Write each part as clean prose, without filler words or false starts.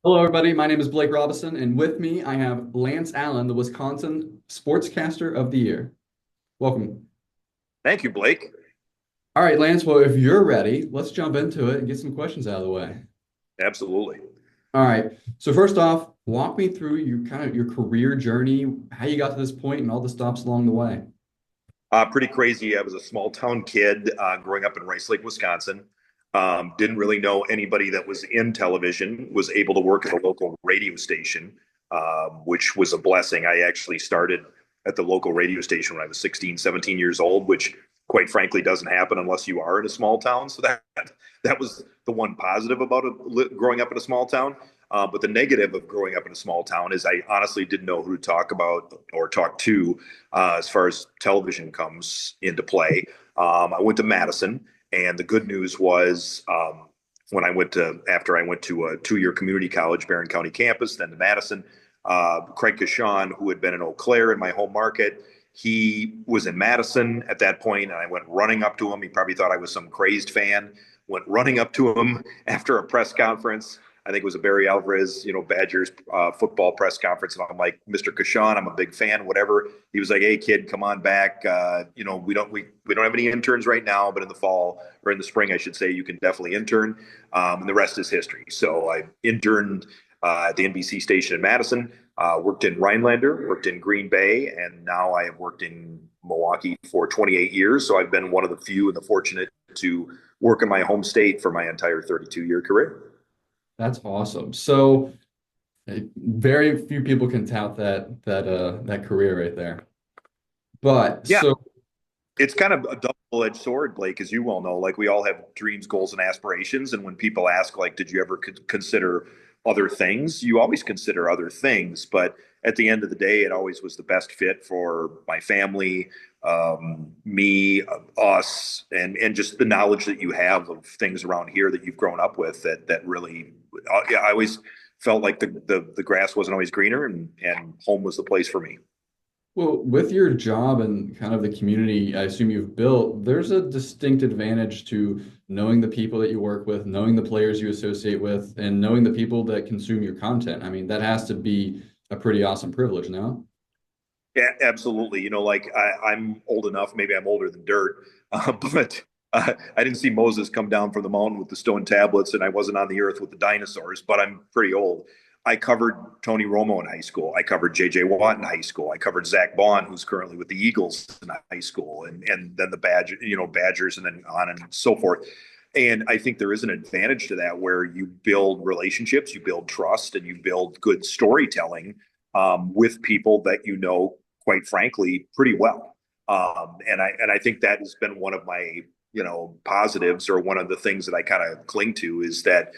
Hello, everybody. My name is Blake Robison, and with me I have Lance Allan, the Wisconsin Sportscaster of the Year. Welcome. Thank you, Blake. All right, Lance. Well, if you're ready, let's jump into it and get some questions out of the way. Absolutely. All right. So first off, walk me through your career journey, how you got to this point, and all the stops along the way. Pretty crazy. I was a small town kid growing up in Rice Lake, Wisconsin. Didn't really know anybody that was in television, was able to work at a local radio station, which was a blessing. I actually started at the local radio station when I was 16, 17 years old, which quite frankly doesn't happen unless you are in a small town. So that was the one positive about growing up in a small town. But the negative of growing up in a small town is I honestly didn't know who to talk about or talk to as far as television comes into play. I went to Madison, and the good news was after I went to a 2-year community college, Barron County campus, then to Madison. Craig Kashan, who had been in Eau Claire in my home market, he was in Madison at that point, and I went running up to him. He probably thought I was some crazed fan. Went running up to him after a press conference. I think it was a Barry Alvarez, Badgers football press conference. And I'm like, Mr. Kashan, I'm a big fan, whatever. He was like, hey, kid, come on back. We don't have any interns right now, but in the fall or in the spring, I should say, you can definitely intern. And the rest is history. So I interned at the NBC station in Madison, worked in Rhinelander, worked in Green Bay, and now I have worked in Milwaukee for 28 years. So I've been one of the few and the fortunate to work in my home state for my entire 32-year career. That's awesome. So, very few people can tout that career right there. But Yeah, so it's kind of a double-edged sword, Blake, as you well know. Like, we all have dreams, goals, and aspirations. And when people ask, like, did you ever consider other things? You always consider other things. But at the end of the day, it always was the best fit for my family, me, us, and just the knowledge that you have of things around here that you've grown up with that really, yeah, I always felt like the grass wasn't always greener, and home was the place for me. Well, with your job and kind of the community, I assume you've built, there's a distinct advantage to knowing the people that you work with, knowing the players you associate with, and knowing the people that consume your content. I mean, that has to be a pretty awesome privilege, no? Yeah, absolutely. Like I'm old enough, maybe I'm older than dirt, but I didn't see Moses come down from the mountain with the stone tablets, and I wasn't on the earth with the dinosaurs, but I'm pretty old. I covered Tony Romo in high school. I covered J.J. Watt in high school. I covered Zach Bond, who's currently with the Eagles in high school, and then the Badgers, and then on and so forth. And I think there is an advantage to that where you build relationships, you build trust, and you build good storytelling with people that quite frankly, pretty well. And I think that has been one of my positives, or one of the things that I kind of cling to, is that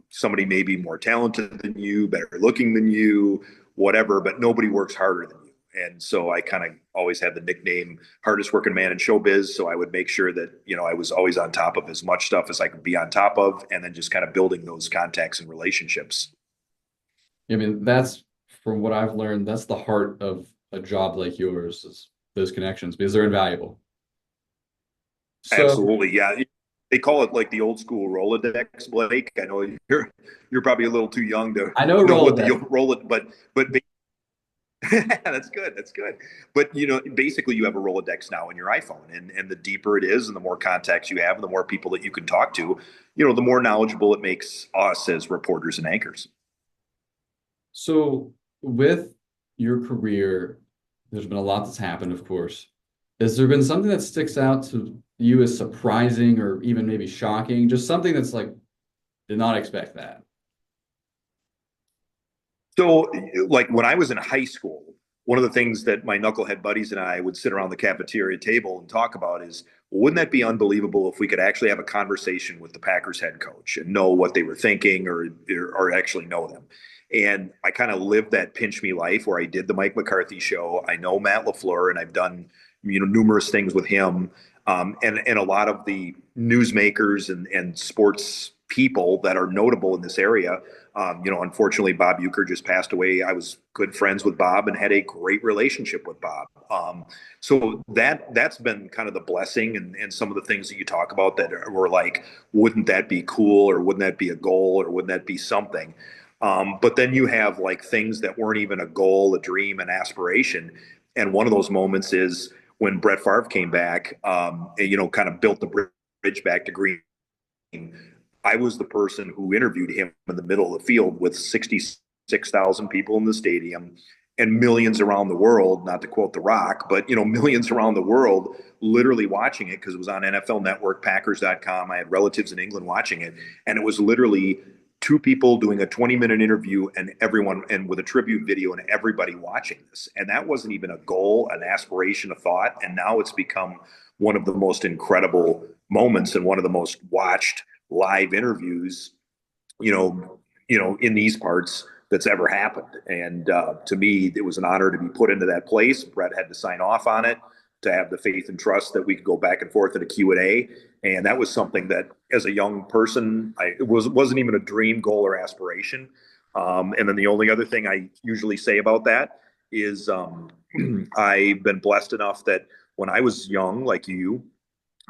somebody may be more talented than you, better looking than you, whatever, but nobody works harder than you. And so I kind of always had the nickname hardest working man in showbiz. So I would make sure that, I was always on top of as much stuff as I could be on top of, and then just kind of building those contacts and relationships. I mean, that's from what I've learned, that's the heart of a job like yours, is those connections because they're invaluable. So Absolutely. Yeah. They call it like the old school Rolodex, Blake. I know you're probably a little too young to I know know what the Rolodex. Rolodex, but that's good. That's good. But basically you have a Rolodex now in your iPhone, and the deeper it is and the more contacts you have and the more people that you can talk to, the more knowledgeable it makes us as reporters and anchors. So with your career, there's been a lot that's happened, of course. Has there been something that sticks out to you as surprising or even maybe shocking? Just something that's like, did not expect that. So, like when I was in high school, one of the things that my knucklehead buddies and I would sit around the cafeteria table and talk about is, wouldn't that be unbelievable if we could actually have a conversation with the Packers head coach and know what they were thinking, or actually know them? And I kind of lived that pinch me life where I did the Mike McCarthy show. I know Matt LaFleur, and I've done numerous things with him, and a lot of the newsmakers and sports people that are notable in this area. Unfortunately, Bob Euchre just passed away. I was good friends with Bob and had a great relationship with Bob. So that's been kind of the blessing, and some of the things that you talk about that were like, wouldn't that be cool, or wouldn't that be a goal, or wouldn't that be something? But then you have like things that weren't even a goal, a dream, an aspiration. And one of those moments is when Brett Favre came back, kind of built the bridge back to green. I was the person who interviewed him in the middle of the field with 66,000 people in the stadium and millions around the world, not to quote The Rock, but millions around the world literally watching it because it was on NFL Network, Packers.com. I had relatives in England watching it, and it was literally two people doing a 20-minute interview and everyone and with a tribute video and everybody watching this. And that wasn't even a goal, an aspiration, a thought. And now it's become one of the most incredible moments and one of the most watched live interviews, in these parts that's ever happened. And to me, it was an honor to be put into that place. Brett had to sign off on it, to have the faith and trust that we could go back and forth at a Q&A. And that was something that, as a young person, it wasn't even a dream, goal, or aspiration. And then the only other thing I usually say about that is I've been blessed enough that when I was young, like you,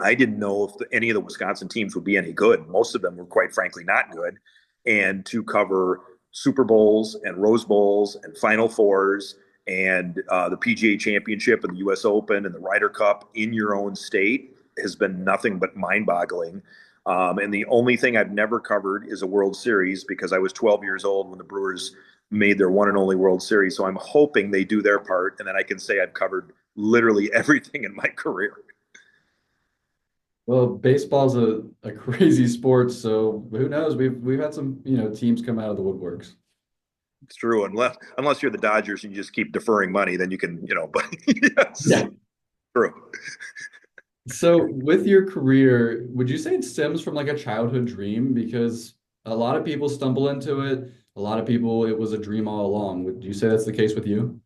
I didn't know if any of the Wisconsin teams would be any good. Most of them were, quite frankly, not good. And to cover Super Bowls and Rose Bowls and Final Fours and the PGA Championship and the U.S. Open and the Ryder Cup in your own state has been nothing but mind-boggling. And the only thing I've never covered is a World Series because I was 12 years old when the Brewers made their one and only World Series. So I'm hoping they do their part, and then I can say I've covered literally everything in my career. Well, baseball's a crazy sport, so who knows? We've had some, teams come out of the woodworks. It's true, unless you're the Dodgers and you just keep deferring money, then you can, but yes, Yeah. true. So with your career, would you say it stems from like a childhood dream? Because a lot of people stumble into it. A lot of people, it was a dream all along. Would you say that's the case with you?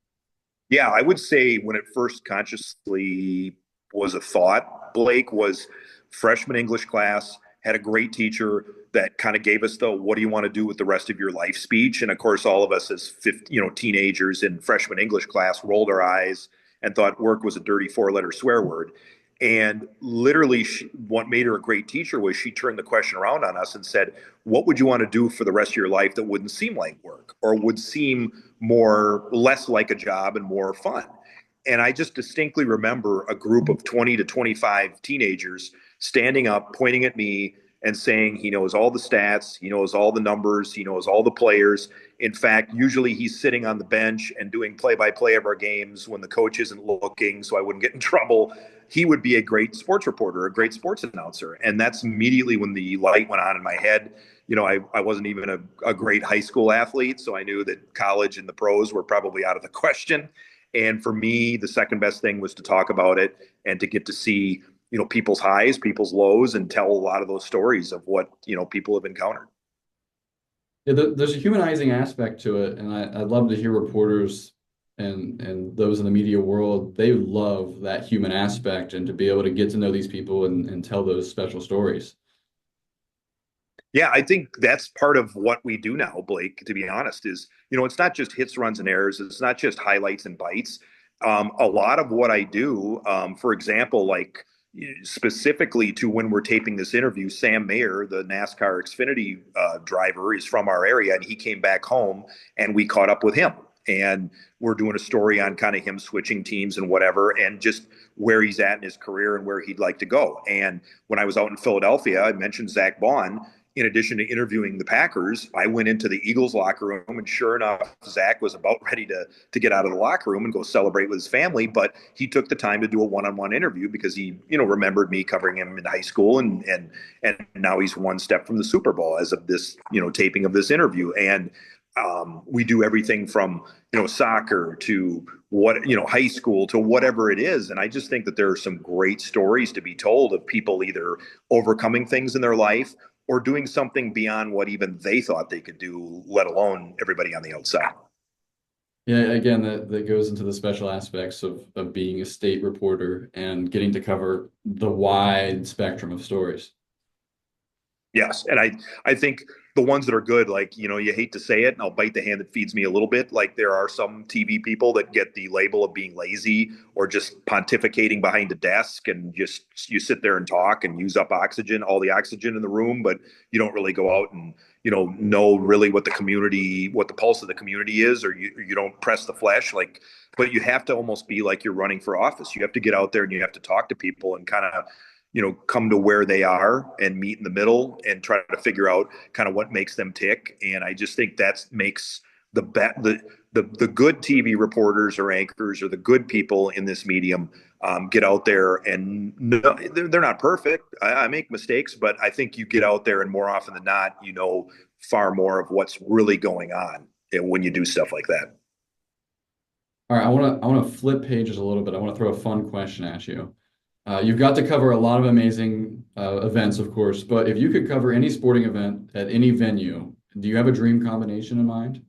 Yeah, I would say when it first consciously was a thought, Blake, was freshman English class, had a great teacher that kind of gave us the what do you want to do with the rest of your life speech. And of course, all of us as teenagers in freshman English class rolled our eyes and thought work was a dirty four-letter swear word. And literally, what made her a great teacher was she turned the question around on us and said, what would you want to do for the rest of your life that wouldn't seem like work or would seem less like a job and more fun? And I just distinctly remember a group of 20 to 25 teenagers standing up, pointing at me and saying he knows all the stats, he knows all the numbers, he knows all the players. In fact, usually he's sitting on the bench and doing play-by-play of our games when the coach isn't looking, so I wouldn't get in trouble. He would be a great sports reporter, a great sports announcer. And that's immediately when the light went on in my head. I wasn't even a great high school athlete, so I knew that college and the pros were probably out of the question. And for me, the second best thing was to talk about it and to get to see, people's highs, people's lows, and tell a lot of those stories of what, people have encountered. Yeah, there's a humanizing aspect to it, and I'd love to hear reporters and those in the media world, they love that human aspect and to be able to get to know these people and tell those special stories. Yeah, I think that's part of what we do now, Blake, to be honest, is, it's not just hits, runs, and errors. It's not just highlights and bites. A lot of what I do, for example, like specifically to when we're taping this interview, Sam Mayer, the NASCAR Xfinity driver, is from our area, and he came back home, and we caught up with him. And we're doing a story on kind of him switching teams and whatever, and just where he's at in his career and where he'd like to go. And when I was out in Philadelphia, I mentioned Zach Bond. In addition to interviewing the Packers, I went into the Eagles locker room, and sure enough, Zach was about ready to get out of the locker room and go celebrate with his family. But he took the time to do a one-on-one interview because he, remembered me covering him in high school, and now he's one step from the Super Bowl as of this, taping of this interview. And we do everything from soccer to high school to whatever it is. And I just think that there are some great stories to be told of people either overcoming things in their life or doing something beyond what even they thought they could do, let alone everybody on the outside. Yeah, again, that goes into the special aspects of being a state reporter and getting to cover the wide spectrum of stories. Yes, and I think the ones that are good, like you hate to say it, and I'll bite the hand that feeds me a little bit. Like there are some TV people that get the label of being lazy or just pontificating behind a desk, and just you sit there and talk and use up oxygen, all the oxygen in the room, but you don't really go out and know really what the community, what the pulse of the community is, or you don't press the flesh. Like, but you have to almost be like you're running for office. You have to get out there and you have to talk to people and kind of come to where they are and meet in the middle and try to figure out kind of what makes them tick. And I just think that makes the good TV reporters or anchors or the good people in this medium get out there, and no, they're not perfect. I make mistakes, but I think you get out there and more often than not, far more of what's really going on when you do stuff like that. All right, I want to flip pages a little bit. I want to throw a fun question at you. You've got to cover a lot of amazing events, of course, but if you could cover any sporting event at any venue, do you have a dream combination in mind?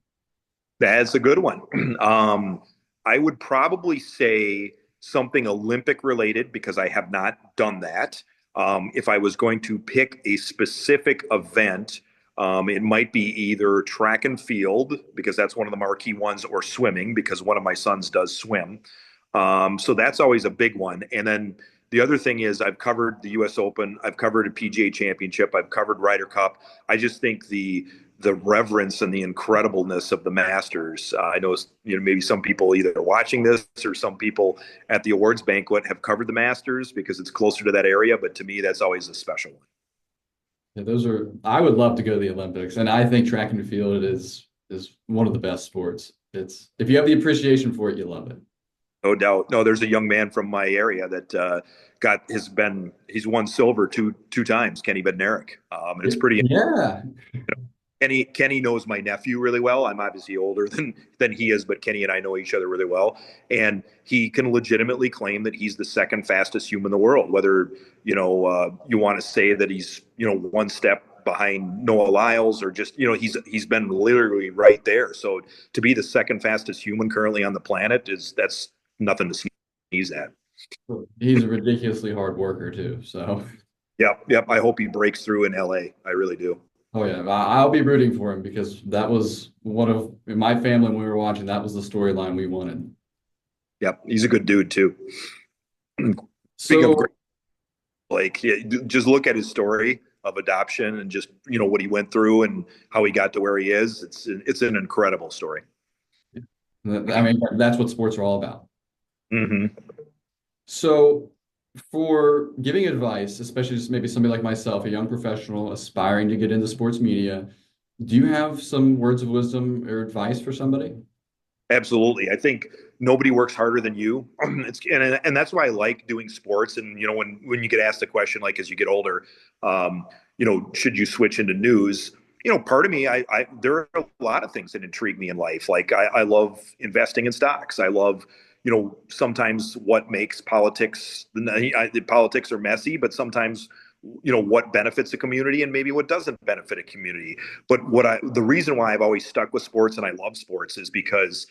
That's a good one. I would probably say something Olympic related because I have not done that. If I was going to pick a specific event, it might be either track and field because that's one of the marquee ones, or swimming because one of my sons does swim. So that's always a big one. And then the other thing is I've covered the U.S. Open, I've covered a PGA Championship, I've covered Ryder Cup. I just think the reverence and the incredibleness of the Masters. I know maybe some people either watching this or some people at the awards banquet have covered the Masters because it's closer to that area. But to me, that's always a special one. Yeah, those are. I would love to go to the Olympics, and I think track and field is one of the best sports. It's if you have the appreciation for it, you love it. No doubt. No, there's a young man from my area that he's won silver two times, Kenny Bednarik. And it's pretty. Yeah. Kenny knows my nephew really well. I'm obviously older than he is, but Kenny and I know each other really well. And he can legitimately claim that he's the second fastest human in the world. Whether you want to say that he's one step behind Noah Lyles, or just he's been literally right there. So to be the second fastest human currently on the planet that's nothing to sneeze at. He's a ridiculously hard worker too. So. Yep. I hope he breaks through in LA. I really do. Oh yeah, I'll be rooting for him because that was one of in my family when we were watching. That was the storyline we wanted. Yep, he's a good dude too. Speaking of So great, like just look at his story of adoption and just what he went through and how he got to where he is. It's an incredible story. I mean, that's what sports are all about. Hmm. So for giving advice, especially just maybe somebody like myself, a young professional aspiring to get into sports media, do you have some words of wisdom or advice for somebody? Absolutely. I think nobody works harder than you. And that's why I like doing sports. And when you get asked the question, like as you get older, should you switch into news? Part of me, I there are a lot of things that intrigue me in life. Like I love investing in stocks. I love, sometimes what makes politics. The politics are messy, but sometimes what benefits a community and maybe what doesn't benefit a community. But the reason why I've always stuck with sports and I love sports is because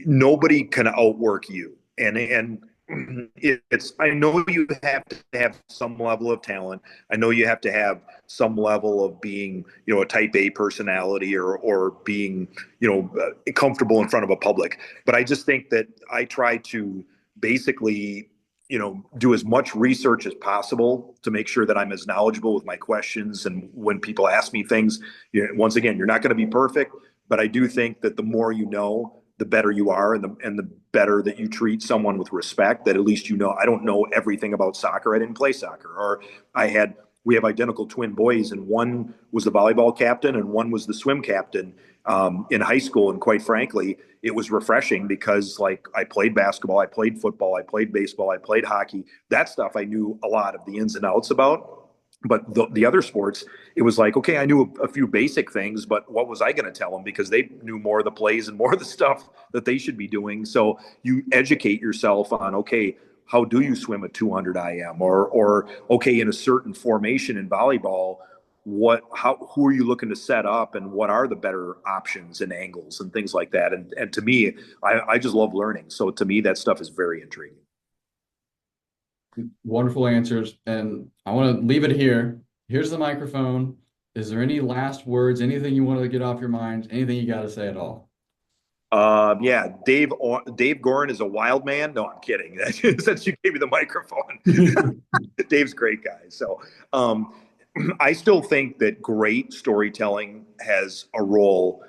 nobody can outwork you, and it's I know you have to have some level of talent. I know you have to have some level of being a type A personality, or being comfortable in front of a public. But I just think that I try to basically do as much research as possible to make sure that I'm as knowledgeable with my questions. And when people ask me things, once again, you're not going to be perfect, but I do think that the more you know, the better you are, and the better that you treat someone with respect. That at least I don't know everything about soccer. I didn't play soccer, or we have identical twin boys, and one was the volleyball captain and one was the swim captain in high school. And quite frankly, it was refreshing because like I played basketball, I played football, I played baseball, I played hockey. That stuff I knew a lot of the ins and outs about. But the other sports, it was like, okay, I knew a few basic things, but what was I going to tell them? Because they knew more of the plays and more of the stuff that they should be doing. So you educate yourself on, okay, how do you swim at 200 IM? Or okay, in a certain formation in volleyball, who are you looking to set up, and what are the better options and angles and things like that? And to me, I just love learning. So to me, that stuff is very intriguing. Wonderful answers. And I want to leave it here. Here's the microphone. Is there any last words, anything you want to get off your mind, anything you got to say at all? Yeah, Dave Gorin is a wild man. No, I'm kidding. Since you gave me the microphone, Dave's a great guy. So, um, I still think that great storytelling has a role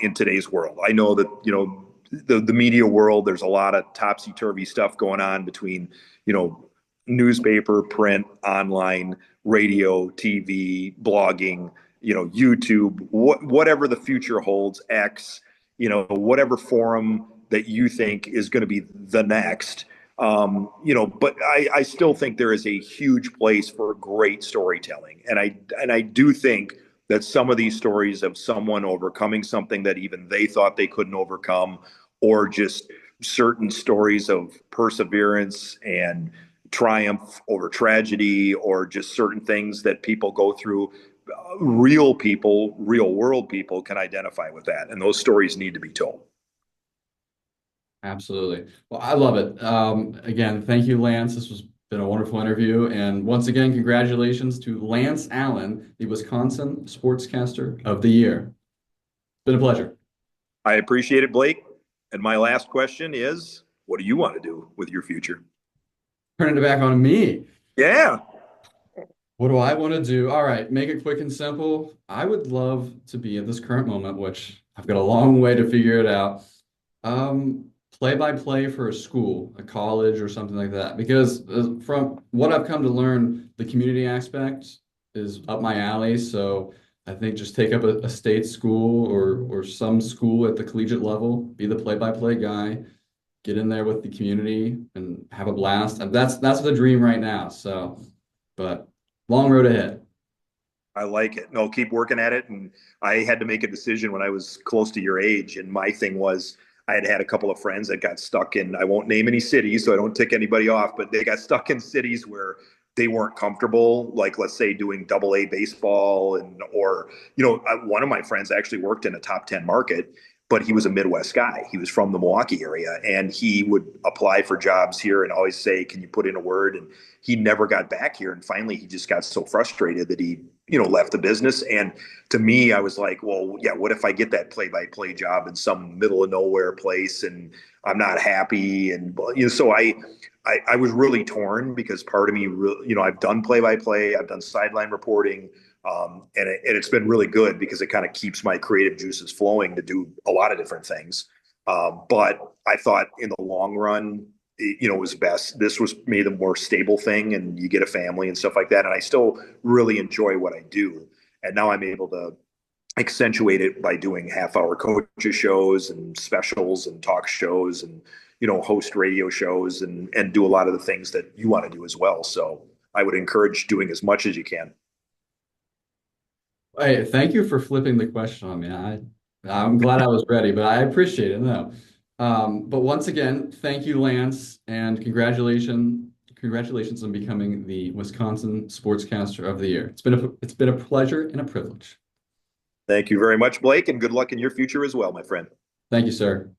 in today's world. I know that the media world. There's a lot of topsy turvy stuff going on between you know newspaper, print, online, radio, TV, blogging. YouTube, whatever the future holds. X, whatever forum that you think is going to be the next. But I still think there is a huge place for great storytelling, and I do think that some of these stories of someone overcoming something that even they thought they couldn't overcome, or just certain stories of perseverance and triumph over tragedy, or just certain things that people go through, real people, real world people can identify with that, and those stories need to be told. Absolutely. Well, I love it. Again, thank you, Lance. This has been a wonderful interview. And once again, congratulations to Lance Allan, the Wisconsin Sportscaster of the Year. It's been a pleasure. I appreciate it, Blake. And my last question is, what do you want to do with your future? Turning it back on me. Yeah. What do I want to do? All right, make it quick and simple. I would love to be at this current moment, which I've got a long way to figure it out. Play by play for a school, a college, or something like that. Because from what I've come to learn, the community aspect is up my alley. So I think just take up a state school or some school at the collegiate level, be the play by play guy, get in there with the community and have a blast. And that's the dream right now. So, but long road ahead. I like it. No, keep working at it. And I had to make a decision when I was close to your age. And my thing was, I had had a couple of friends that got stuck in, I won't name any cities, so I don't tick anybody off, but they got stuck in cities where they weren't comfortable, like let's say doing double A baseball, or one of my friends actually worked in a top 10 market, but he was a Midwest guy. He was from the Milwaukee area, and he would apply for jobs here and always say, "Can you put in a word?" And he never got back here. And finally, he just got so frustrated that he, left the business. And to me, I was like, well, yeah, what if I get that play-by-play job in some middle of nowhere place and I'm not happy? And so I was really torn, because part of me, I've done play-by-play, I've done sideline reporting, and it's been really good because it kind of keeps my creative juices flowing to do a lot of different things. But I thought in the long run, it was best. This was maybe the more stable thing, and you get a family and stuff like that. And I still really enjoy what I do. And now I'm able to accentuate it by doing half-hour coaches shows and specials and talk shows, and host radio shows, and do a lot of the things that you want to do as well. So I would encourage doing as much as you can. Hey, thank you for flipping the question on me. I'm glad I was ready, but I appreciate it. No. But once again, thank you, Lance, and congratulations on becoming the Wisconsin Sportscaster of the Year. It's been a pleasure and a privilege. Thank you very much, Blake, and good luck in your future as well, my friend. Thank you, sir.